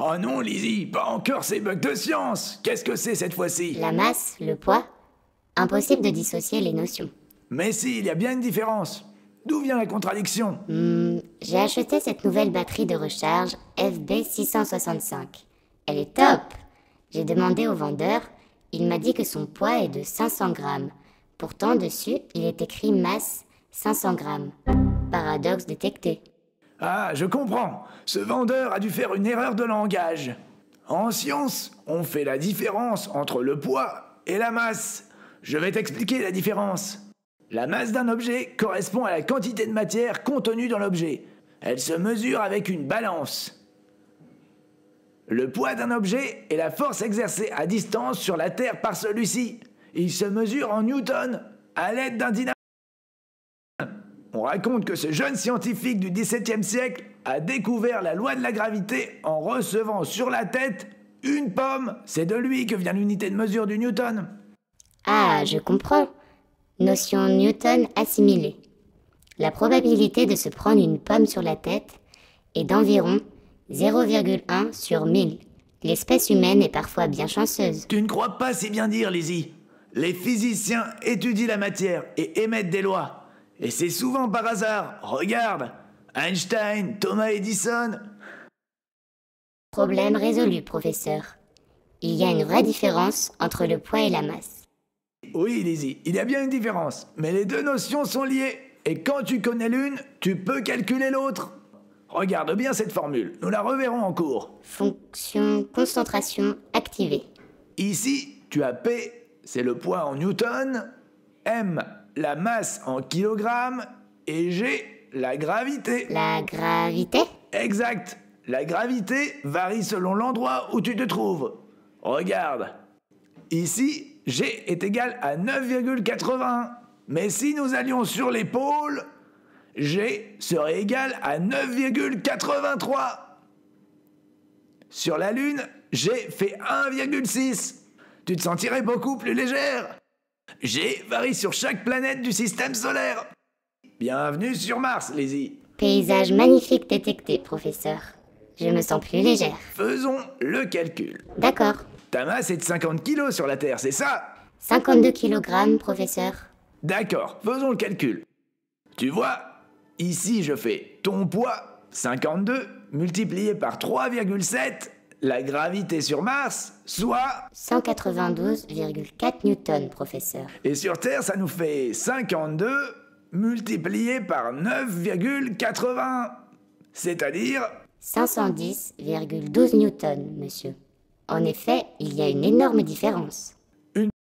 Oh non, Lizzie, pas encore ces bugs de science. Qu'est-ce que c'est cette fois-ci? La masse, le poids, impossible de dissocier les notions. Mais si, il y a bien une différence. D'où vient la contradiction? J'ai acheté cette nouvelle batterie de recharge FB665. Elle est top. J'ai demandé au vendeur, il m'a dit que son poids est de 500 grammes. Pourtant, dessus, il est écrit masse 500 grammes. Paradoxe détecté. Ah, je comprends. Ce vendeur a dû faire une erreur de langage. En science, on fait la différence entre le poids et la masse. Je vais t'expliquer la différence. La masse d'un objet correspond à la quantité de matière contenue dans l'objet. Elle se mesure avec une balance. Le poids d'un objet est la force exercée à distance sur la Terre par celui-ci. Il se mesure en newtons à l'aide d'un dynamo. On raconte que ce jeune scientifique du XVIIe siècle a découvert la loi de la gravité en recevant sur la tête une pomme. C'est de lui que vient l'unité de mesure du newton. Ah, je comprends. Notion Newton assimilée. La probabilité de se prendre une pomme sur la tête est d'environ 0,1 sur 1000. L'espèce humaine est parfois bien chanceuse. Tu ne crois pas si bien dire, Lizzie. Les physiciens étudient la matière et émettent des lois. Et c'est souvent par hasard. Regarde, Einstein, Thomas Edison. Problème résolu, professeur. Il y a une vraie différence entre le poids et la masse. Oui, Lizzie, il y a bien une différence. Mais les deux notions sont liées. Et quand tu connais l'une, tu peux calculer l'autre. Regarde bien cette formule, nous la reverrons en cours. Fonction concentration activée. Ici, tu as P, c'est le poids en newton, M, la masse en kilogrammes, et G, la gravité. La gravité? Exact. La gravité varie selon l'endroit où tu te trouves. Regarde. Ici, G est égal à 9,81. Mais si nous allions sur les pôles, G serait égal à 9,83. Sur la Lune, G fait 1,6. Tu te sentirais beaucoup plus légère. G varie sur chaque planète du système solaire. Bienvenue sur Mars, Lizzie. Paysage magnifique détecté, professeur. Je me sens plus légère. Faisons le calcul. D'accord. Ta masse est de 50 kilos sur la Terre, c'est ça? 52 kg, professeur. D'accord, faisons le calcul. Tu vois, ici je fais ton poids, 52, multiplié par 3,7, la gravité sur Mars, soit... 192,4 newtons, professeur. Et sur Terre, ça nous fait 52 multiplié par 9,80, c'est-à-dire... 510,12 newtons, monsieur. En effet, il y a une énorme différence.